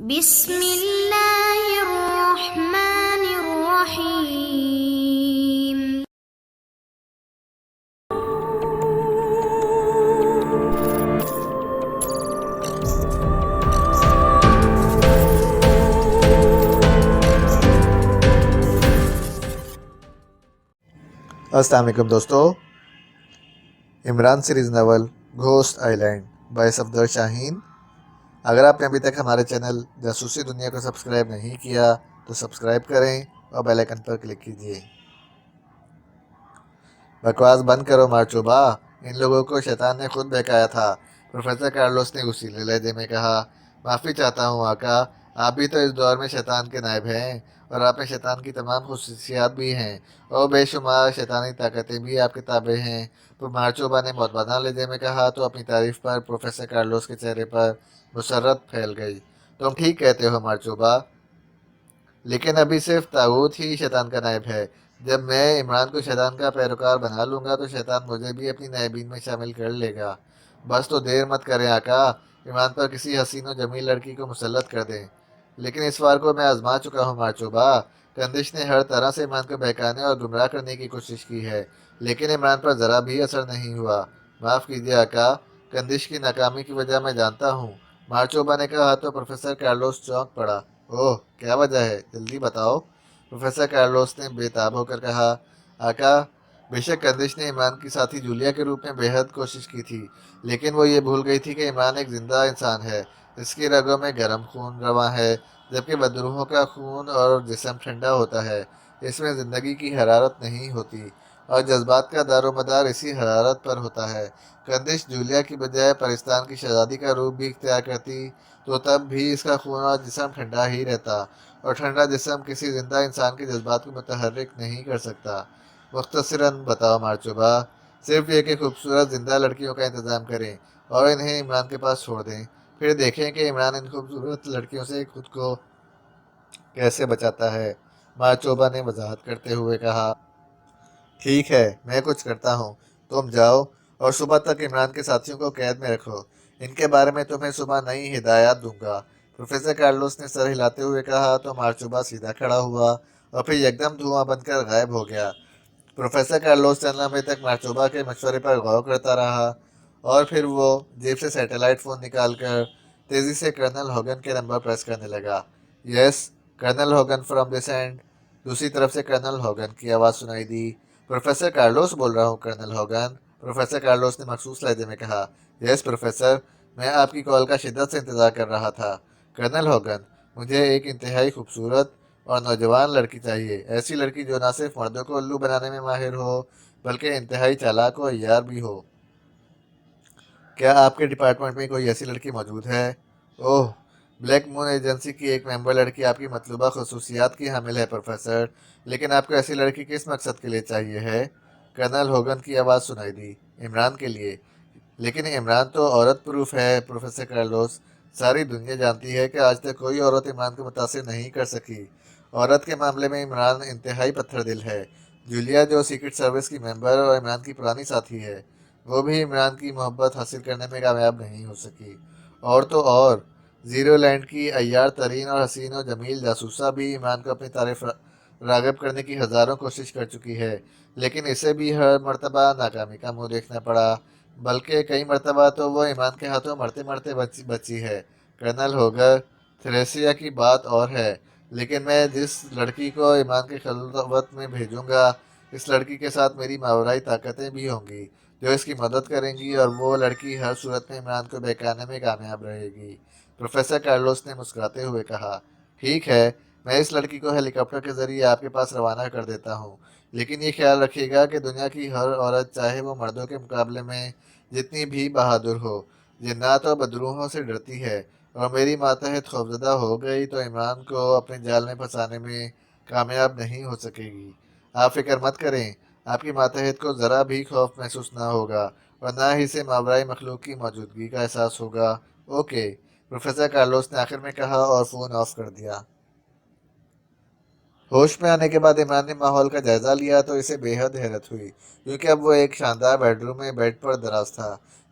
بسم اللہ الرحمن الرحیم۔ السلام علیکم دوستو، Imran series novel ghost island by Safdar Shahin. اگر آپ نے ابھی تک ہمارے چینل جاسوسی دنیا کو سبسکرائب نہیں کیا تو سبسکرائب کریں اور بیل آئیکن پر کلک کیجیے۔ بکواس بند کرو مارچوبا، ان لوگوں کو شیطان نے خود بہکایا تھا، پروفیسر کارلوس نے غصیلے لہجے میں کہا۔ معافی چاہتا ہوں آقا، آپ بھی تو اس دور میں شیطان کے نائب ہیں، اور آپ میں شیطان کی تمام خصوصیات بھی ہیں، اور بے شمار شیطانی طاقتیں بھی آپ کے تابع ہیں۔ مارچوبا نے معتمدانہ لہجے میں کہا تو اپنی تعریف پر پروفیسر کارلوس کے چہرے پر مسرت پھیل گئی۔ تم ٹھیک کہتے ہو مارچوبا، لیکن ابھی صرف طاغوت ہی شیطان کا نائب ہے۔ جب میں عمران کو شیطان کا پیروکار بنا لوں گا تو شیطان مجھے بھی اپنی نائبین میں شامل کر لے گا۔ بس تو دیر مت کریں آقا، عمران پر کسی حسین و جمیل لڑکی کو مسلط کر دیں۔ لیکن اس وار کو میں آزما چکا ہوں مارچوبا، کندش نے ہر طرح سے عمران کو بہکانے اور گمراہ کرنے کی کوشش کی ہے، لیکن عمران پر ذرا بھی اثر نہیں ہوا۔ معاف کیجیے آقا، کندش کی ناکامی کی وجہ میں جانتا ہوں، مارچوبا نے کہا تو پروفیسر کارلوس چونک پڑا۔ اوہ، کیا وجہ ہے، جلدی بتاؤ، پروفیسر کارلوس نے بے تاب ہو کر کہا۔ آقا، بے شک کندش نے عمران کی ساتھی جولیا کے روپ میں بے حد کوشش کی تھی، لیکن وہ یہ بھول گئی تھی کہ عمران ایک زندہ انسان ہے، اس کی رگوں میں گرم خون رواں ہے، جبکہ بدروحوں کا خون اور جسم ٹھنڈا ہوتا ہے، اس میں زندگی کی حرارت نہیں ہوتی، اور جذبات کا دار و مدار اسی حرارت پر ہوتا ہے۔ کندش جولیا کی بجائے پرستان کی شہزادی کا روپ بھی اختیار کرتی تو تب بھی اس کا خون اور جسم ٹھنڈا ہی رہتا، اور ٹھنڈا جسم کسی زندہ انسان کے جذبات کو متحرک نہیں کر سکتا۔ مختصراً بتاؤ مارچوبا، صرف یہ کہ خوبصورت زندہ لڑکیوں کا انتظام کریں اور انہیں عمران کے پاس چھوڑ دیں، پھر دیکھیں کہ عمران ان خوبصورت لڑکیوں سے خود کو کیسے بچاتا ہے، مارچوبا نے وضاحت کرتے ہوئے کہا۔ ٹھیک ہے، میں کچھ کرتا ہوں، تم جاؤ اور صبح تک عمران کے ساتھیوں کو قید میں رکھو، ان کے بارے میں تمہیں صبح نئی ہدایات دوں گا۔ پروفیسر کارلوس نے سر ہلاتے ہوئے کہا تو مارچوبا سیدھا کھڑا ہوا اور پھر یکدم دھواں بن کر غائب ہو گیا۔ پروفیسر کارلوس چند لمحے تک مارچوبا کے مشورے پر غور کرتا رہا، اور پھر وہ جیب سے سیٹلائٹ فون نکال کر تیزی سے کرنل ہوگن کے نمبر پریس کرنے لگا۔ یس، colonel Hogan from this and, دوسری طرف سے کرنل ہوگن کی آواز سنائی دی۔ پروفیسر کارلوس بول رہا ہوں کرنل ہوگن، پروفیسر کارلوس نے مخصوص لہجے میں کہا۔ یس پروفیسر، میں آپ کی کال کا شدت سے انتظار کر رہا تھا۔ کرنل ہوگن، مجھے ایک انتہائی خوبصورت اور نوجوان لڑکی چاہیے، ایسی لڑکی جو نہ صرف مردوں کو الو بنانے میں ماہر ہو بلکہ انتہائی چالاک و عیار بھی ہو۔ کیا آپ کے ڈپارٹمنٹ میں کوئی ایسی لڑکی موجود ہے؟ اوہ، بلیک مون ایجنسی کی ایک ممبر لڑکی آپ کی مطلوبہ خصوصیات کی حامل ہے پروفیسر، لیکن آپ کو ایسی لڑکی کس مقصد کے لیے چاہیے ہے؟ کرنل ہوگن کی آواز سنائی دی۔ عمران کے لیے، لیکن عمران تو عورت پروف ہے پروفیسر کارلوس، ساری دنیا جانتی ہے کہ آج تک کوئی عورت عمران کو متاثر نہیں کر سکی۔ عورت کے معاملے میں عمران انتہائی پتھر دل ہے۔ جولیا جو سیکرٹ سروس کی ممبر اور عمران کی پرانی ساتھی ہے، وہ بھی عمران کی محبت حاصل کرنے میں کامیاب نہیں ہو سکی، اور تو اور زیرو لینڈ کی عیار ترین اور حسین و جمیل جاسوسہ بھی عمران کو اپنی طرف راغب کرنے کی ہزاروں کوشش کر چکی ہے، لیکن اسے بھی ہر مرتبہ ناکامی کا منہ دیکھنا پڑا، بلکہ کئی مرتبہ تو وہ عمران کے ہاتھوں مرتے مرتے بچی ہے۔ کرنل ہوگر، تھریسیا کی بات اور ہے، لیکن میں جس لڑکی کو عمران کے خلوت میں بھیجوں گا، اس لڑکی کے ساتھ میری ماورائی طاقتیں بھی ہوں گی جو اس کی مدد کریں گی، اور وہ لڑکی ہر صورت میں عمران کو بہکانے میں کامیاب رہے گی۔ پروفیسر کارلوس نے مسکراتے ہوئے کہا۔ ٹھیک ہے، میں اس لڑکی کو ہیلی کاپٹر کے ذریعے آپ کے پاس روانہ کر دیتا ہوں، لیکن یہ خیال رکھیے گا کہ دنیا کی ہر عورت، چاہے وہ مردوں کے مقابلے میں جتنی بھی بہادر ہو، جنات اور بدروحوں سے ڈرتی ہے، اور میری ماتحت خوفزدہ ہو گئی تو عمران کو اپنے جال میں پھنسانے میں کامیاب نہیں ہو سکے گی۔ آپ فکر مت کریں، آپ کی ماتحت کو ذرا بھی خوف محسوس نہ ہوگا، اور نہ ہی سے ماورائی مخلوق کی موجودگی کا احساس ہوگا۔ اوکے، پروفیسر کارلوس نے آخر میں کہا اور فون آف کر دیا۔ ہوش میں آنے کے بعد عمران نے ماحول کا جائزہ لیا تو اسے بے حد حیرت ہوئی، کیونکہ اب وہ ایک شاندار بیڈ روم میں بیڈ پر دراز تھا،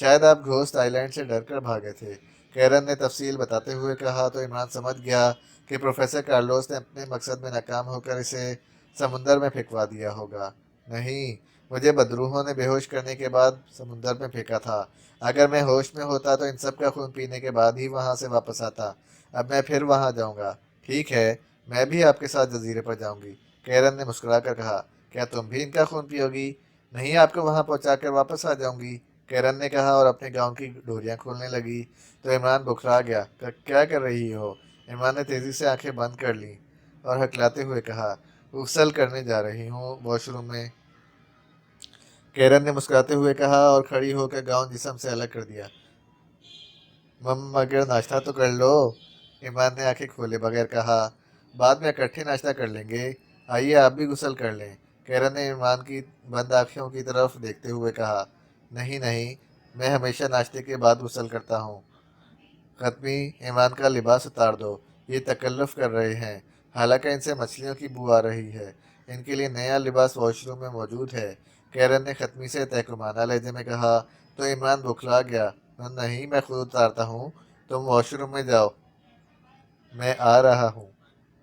شاید آپ گھوسٹ آئی لینڈ سے ڈر کر بھاگے تھے، کیرن نے تفصیل بتاتے ہوئے کہا تو عمران سمجھ گیا کہ پروفیسر کارلوس نے اپنے مقصد میں ناکام ہو کر اسے سمندر میں پھینکوا دیا ہوگا۔ نہیں، مجھے بدروحوں نے بے ہوش کرنے کے بعد سمندر میں پھینکا تھا۔ اگر میں ہوش میں ہوتا تو ان سب کا خون پینے کے بعد ہی وہاں سے واپس آتا۔ اب میں پھر وہاں جاؤں گا۔ ٹھیک ہے، میں بھی آپ کے ساتھ جزیرے پر جاؤں گی، کیرن نے مسکرا کر کہا۔ کیا تم بھی ان کا خون پیو گی؟ نہیں، آپ کو وہاں پہنچا کر واپس آ جاؤں گی، کیرن نے کہا اور اپنے گاؤں کی ڈوریاں کھولنے لگی تو عمران بکھرا گیا۔ کیا کر رہی ہو؟ عمران نے تیزی سے آنکھیں بند کر لیں اور ہکلاتے ہوئے کہا، غسل کرنے جا رہی ہوں واش روم میں، کیرن نے مسکراتے ہوئے کہا اور کھڑی ہو کر گاؤن جسم سے الگ کر دیا۔ مگر ناشتہ تو کر لو، عمران نے آنکھیں کھولے بغیر کہا۔ بعد میں اکٹھے ناشتہ کر لیں گے، آئیے آپ بھی غسل کر لیں، کیرن نے عمران کی بند آنکھوں کی طرف دیکھتے ہوئے کہا۔ نہیں نہیں، میں ہمیشہ ناشتے کے بعد غسل کرتا ہوں۔ ختمی، عمران کا لباس اتار دو، یہ تکلف کر رہے ہیں، حالانکہ ان سے مچھلیوں کی بو آ رہی ہے، ان کے لیے نیا لباس واش روم میں موجود ہے، کیرن نے ختمی سے تحکمانہ لہجے میں کہا تو عمران بکھلا گیا۔ نہیں، میں خود اتارتا ہوں، تم واش روم میں جاؤ، میں آ رہا ہوں،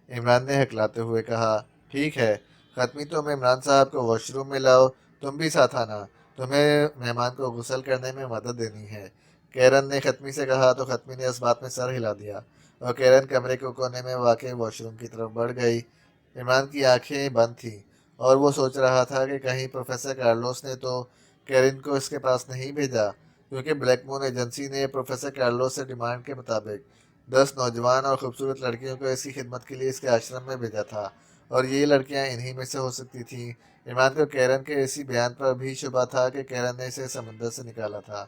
عمران نے ہکلاتے ہوئے کہا۔ ٹھیک ہے، ختمی، تم عمران صاحب کو واش روم میں لاؤ، تم بھی ساتھ آنا، تمہیں مہمان کو غسل کرنے میں مدد دینی ہے، کیرن نے ختمی سے کہا تو ختمی نے اس بات میں سر ہلا دیا اور کیرن کمرے کے کونے میں واقع واش روم کی طرف بڑھ گئی۔ عمران کی آنکھیں بند تھیں اور وہ سوچ رہا تھا کہ کہیں پروفیسر کارلوس نے تو کیرن کو اس کے پاس نہیں بھیجا، کیونکہ بلیک مون ایجنسی نے پروفیسر کارلوس سے ڈیمانڈ کے مطابق 10 نوجوان اور خوبصورت لڑکیوں کو ایسی خدمت کے لیے اس کے آشرم میں بھیجا تھا، اور یہ لڑکیاں انہی میں سے ہو سکتی تھیں۔ عمران کو کیرن کے اسی بیان پر بھی شبہ تھا کہ کیرن نے اسے سمندر سے نکالا تھا۔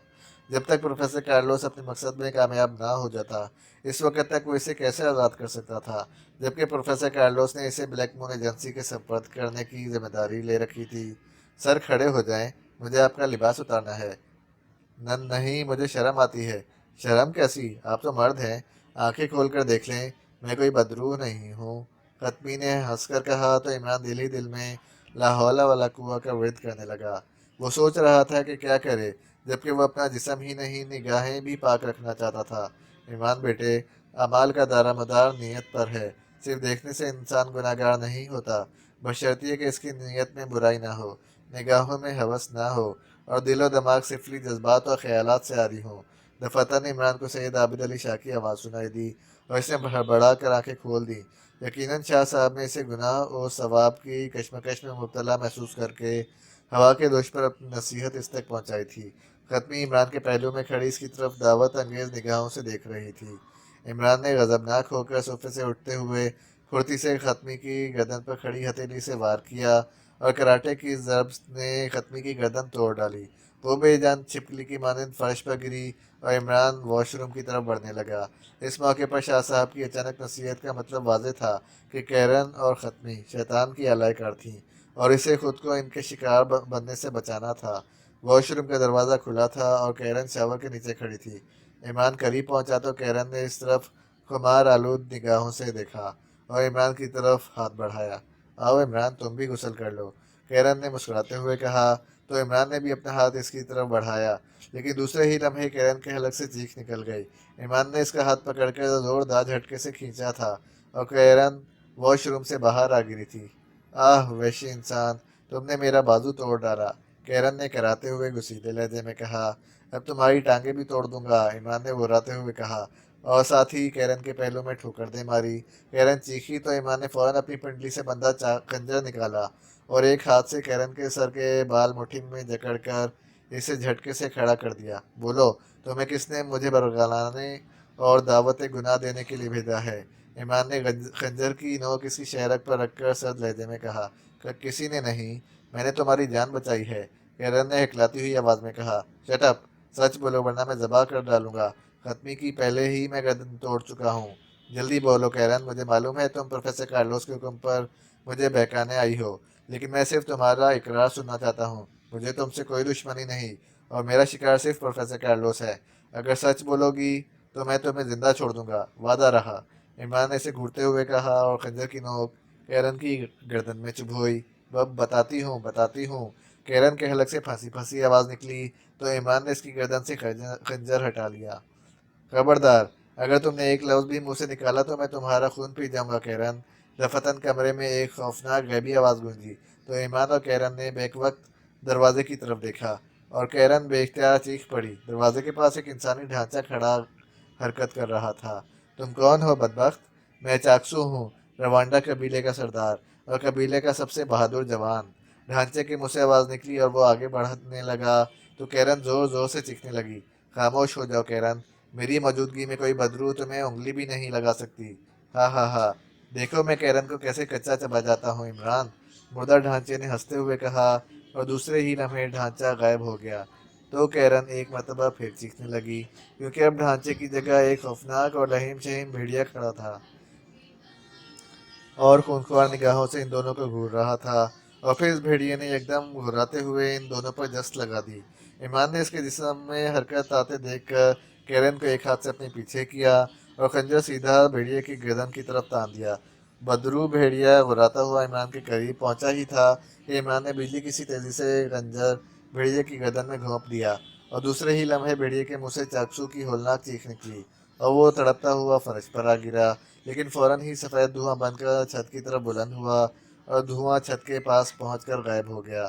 جب تک پروفیسر کارلوس اپنے مقصد میں کامیاب نہ ہو جاتا، اس وقت تک وہ اسے کیسے آزاد کر سکتا تھا، جبکہ پروفیسر کارلوس نے اسے بلیک مون ایجنسی کے سپرد کرنے کی ذمہ داری لے رکھی تھی۔ سر کھڑے ہو جائیں، مجھے آپ کا لباس اتارنا ہے۔ نہیں، مجھے شرم آتی ہے۔ شرم کیسی؟ آپ تو مرد ہیں، آنکھیں کھول کر دیکھ لیں، میں کوئی بدروح نہیں ہوں، ختمی نے ہنس کر کہا تو عمران دل ہی دل میں لا حول ولا قوت کا ورد کرنے لگا۔ وہ سوچ رہا تھا کہ کیا کرے، جبکہ وہ اپنا جسم ہی نہیں نگاہیں بھی پاک رکھنا چاہتا تھا۔ عمران بیٹے، اعمال کا دار مدار نیت پر ہے، صرف دیکھنے سے انسان گناہ گار نہیں ہوتا، بشرطیہ کہ اس کی نیت میں برائی نہ ہو، نگاہوں میں ہوس نہ ہو اور دل و دماغ سفلی جذبات اور خیالات سے عاری ہوں۔ دفعتاً عمران کو سید عابد علی شاہ کی آواز سنائی دی اور اس نے بڑا کر آنکھیں کھول دیں۔ یقیناً شاہ صاحب نے اسے گناہ و ثواب کی کشمکش میں مبتلا محسوس کر کے ہوا کے دوش پر اپنی نصیحت اس تک پہنچائی تھی۔ ختمی عمران کے پہلو میں کھڑی اس کی طرف دعوت انگیز نگاہوں سے دیکھ رہی تھی۔ عمران نے غضبناک ہو کر صوفے سے اٹھتے ہوئے پھرتی سے ختمی کی گردن پر کھڑی ہتھیلی سے وار کیا اور کراٹے کی ضرب نے ختمی کی گردن توڑ ڈالی۔ وہ بے جان چھپکلی کی مانند فرش پر گری اور عمران واش روم کی طرف بڑھنے لگا۔ اس موقع پر شاہ صاحب کی اچانک نصیحت کا مطلب واضح تھا کہ کیرن اور ختمی شیطان کی اعلی کار تھیں اور اسے خود کو ان کے شکار بننے سے بچانا تھا۔ واش روم کا دروازہ کھلا تھا اور کیرن شاور کے نیچے کھڑی تھی۔ عمران قریب پہنچا تو کیرن نے اس طرف خمار آلود نگاہوں سے دیکھا اور عمران کی طرف ہاتھ بڑھایا۔ آؤ عمران، تم بھی غسل کر لو، کیرن نے مسکراتے ہوئے کہا تو عمران نے بھی اپنا ہاتھ اس کی طرف بڑھایا، لیکن دوسرے ہی لمحے کیرن کے حلق سے چیخ نکل گئی۔ عمران نے اس کا ہاتھ پکڑ کر زوردار جھٹکے سے کھینچا تھا اور کیرن واش روم سے باہر آ گری تھی۔ آہ وحشی انسان، تم نے میرا بازو توڑ ڈالا، کیرن نے کراتے ہوئے گسیلے لہجے میں کہا۔ اب تمہاری ٹانگیں بھی توڑ دوں گا، عمران نے براتے ہوئے کہا اور ساتھ ہی کیرن کے پہلو میں ٹھوکر دے ماری۔ کیرن چیخی تو عمران نے فوراً اپنی پنڈلی سے بندہ خنجر نکالا اور ایک ہاتھ سے کیرن کے سر کے بال مٹھی میں جکڑ کر اسے جھٹکے سے کھڑا کر دیا۔ بولو، تمہیں کس نے مجھے برگلانے اور دعوت گناہ دینے کے لیے بھیجا ہے؟ عمران نے خنجر کی نوک کسی شہرک پر رکھ کر سرد لہجے میں کہا۔ کسی نے نہیں، میں نے تمہاری جان بچائی ہے، کیرن نے ہکلاتی ہوئی آواز میں کہا۔ شٹ اپ، سچ بولو ورنہ میں ذبح کر ڈالوں گا، ختمی کی پہلے ہی میں گردن توڑ چکا ہوں، جلدی بولو کیرن، مجھے معلوم ہے تم پروفیسر کارلوس کے حکم پر مجھے بہکانے آئی ہو، لیکن میں صرف تمہارا اقرار سننا چاہتا ہوں، مجھے تم سے کوئی دشمنی نہیں اور میرا شکار صرف پروفیسر کارلوس ہے، اگر سچ بولو گی تو میں تمہیں زندہ چھوڑ دوں گا، وعدہ رہا، عمران نے اسے گھورتے ہوئے کہا اور خنجر کی نوک کیرن کی گردن میں چبھوئی۔ بتاتی ہوں، کیرن کے حلق سے پھنسی پھنسی آواز نکلی تو عمران نے اس کی گردن سے خنجر ہٹا لیا۔ خبردار، اگر تم نے ایک لفظ بھی منہ سے نکالا تو میں تمہارا خون پی جاؤں گا کیرن۔ دفتن کمرے میں ایک خوفناک غیبی آواز گونجی تو عمران اور کیرن نے بیک وقت دروازے کی طرف دیکھا اور کیرن بے اختیار چیخ پڑی۔ دروازے کے پاس ایک انسانی ڈھانچہ کھڑا حرکت کر رہا تھا۔ تم کون ہو بدبخت؟ میں چاکسو ہوں، روانڈا قبیلے کا سردار اور قبیلے کا سب سے بہادر جوان۔ ڈھانچے کے منہ سے آواز نکلی اور وہ آگے بڑھنے لگا تو کیرن زور زور سے چیخنے لگی۔ خاموش ہو جاؤ کیرن، میری موجودگی میں کوئی بدرو تمہیں انگلی بھی نہیں لگا سکتی۔ ہاں ہاں ہاں، دیکھو میں کیرن کو کیسے کچا چبا جاتا ہوں عمران، مردہ ڈھانچے نے ہنستے ہوئے کہا، اور دوسرے ہی لمحے ڈھانچہ غائب ہو گیا۔ تو کیرن ایک مرتبہ پھر چیخنے لگی کیونکہ اب ڈھانچے کی جگہ ایک خوفناک اور لہیم شہیم بھیڑیا کھڑا تھا اور خونخوار نگاہوں سے ان دونوں کو گھور رہا تھا، اور پھر اس بھیڑیے نے یکدم گھراتے ہوئے ان دونوں پر جست لگا دی۔ عمران نے اس کے جسم میں حرکت آتے دیکھ کر کیرن کو ایک ہاتھ سے اپنے پیچھے کیا اور خنجر سیدھا بھیڑیے کی گردن کی طرف تان دیا۔ بدرو بھیڑیا گھراتا ہوا عمران کے قریب پہنچا ہی تھا کہ عمران نے بجلی کی سی تیزی سے خنجر بھیڑیے کی گردن میں گھونپ دیا اور دوسرے ہی لمحے بھیڑیے کے منہ سے چاقسو کی ہولناک چیخ نکلی اور وہ تڑپتا ہوا فرش پر آ گرا، لیکن فوراً ہی سفید دھواں بن کر چھت کی طرف بلند ہوا اور دھواں چھت کے پاس پہنچ کر غائب ہو گیا۔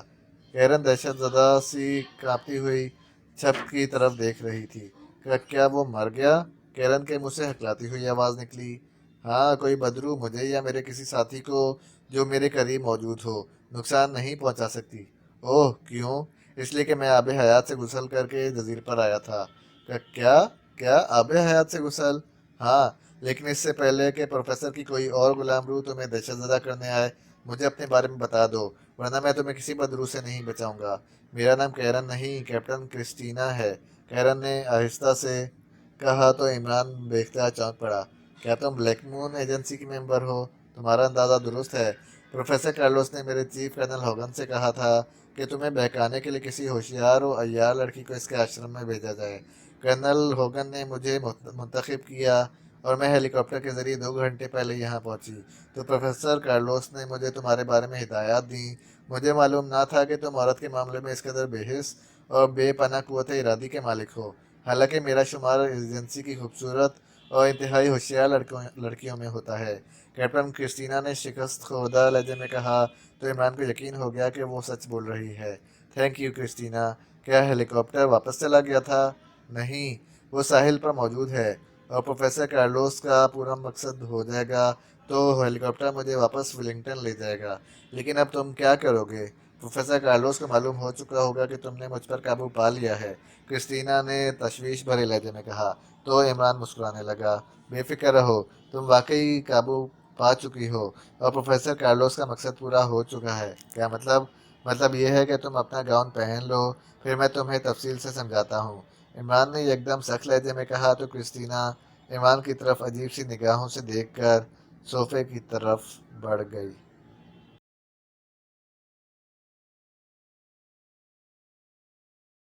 کیرن دہشت زدہ سی کانپتی ہوئی چھت کی طرف دیکھ رہی تھی۔ کیا وہ مر گیا؟ کیرن کے منہ سے ہکلاتی ہوئی آواز نکلی۔ ہاں، کوئی بدرو مجھے یا میرے کسی ساتھی کو جو میرے قریب موجود ہو نقصان نہیں پہنچا سکتی۔ اوہ کیوں؟ اس لیے کہ میں آب حیات سے غسل کر کے جزیرے پر آیا تھا۔ کیا آب حیات سے غسل؟ ہاں، لیکن اس سے پہلے کہ پروفیسر کی کوئی اور غلام روح تمہیں دہشت زدہ کرنے آئے، مجھے اپنے بارے میں بتا دو، ورنہ میں تمہیں کسی بدرو سے نہیں بچاؤں گا۔ میرا نام کیرن نہیں، کیپٹن کرسٹینا ہے، کیرن نے آہستہ سے کہا تو عمران بے اختیار چونک پڑا۔ کیا تم بلیک مون ایجنسی کی ممبر ہو؟ تمہارا اندازہ درست ہے۔ پروفیسر کارلوس نے میرے چیف کرنل ہوگن سے کہا تھا کہ تمہیں بہکانے کے لیے کسی ہوشیار و عیار لڑکی کو اس کے آشرم میں بھیجا جائے۔ کرنل ہوگن نے مجھے منتخب کیا اور میں ہیلی کاپٹر کے ذریعے 2 گھنٹے پہلے یہاں پہنچی تو پروفیسر کارلوس نے مجھے تمہارے بارے میں ہدایات دیں۔ مجھے معلوم نہ تھا کہ تم عورت کے معاملے میں اس قدر بے حس اور بے پناہ قوت ارادی کے مالک ہو، حالانکہ میرا شمار ایجنسی کی خوبصورت اور انتہائی ہوشیار لڑکیوں میں ہوتا ہے۔ کیپٹن کرسٹینا نے شکست خوردہ لہجے میں کہا تو عمران کو یقین ہو گیا کہ وہ سچ بول رہی ہے۔ Thank you Christina. کیا ہیلی کاپٹر واپس چلا گیا تھا؟ نہیں، وہ ساحل پر موجود ہے، اور پروفیسر کارلوس کا پورا مقصد ہو جائے گا تو ہیلی کاپٹر مجھے واپس ولنگٹن لے جائے گا۔ لیکن اب تم کیا کرو گے؟ پروفیسر کارلوس کو معلوم ہو چکا ہوگا کہ تم نے مجھ پر قابو پا لیا ہے، کرسٹینا نے تشویش بھرے لہجے میں کہا تو عمران مسکرانے لگا۔ بے فکر رہو، تم واقعی قابو پا چکی ہو اور پروفیسر کارلوس کا مقصد پورا ہو چکا ہے۔ کیا مطلب؟ مطلب یہ ہے کہ تم اپنا گاؤن پہن لو، پھر میں تمہیں تفصیل سے سمجھاتا ہوں، عمران نے یکدم سخت لہجے میں کہا تو کرسٹینا عمران کی طرف عجیب سی نگاہوں سے دیکھ کر صوفے کی طرف بڑھ گئی۔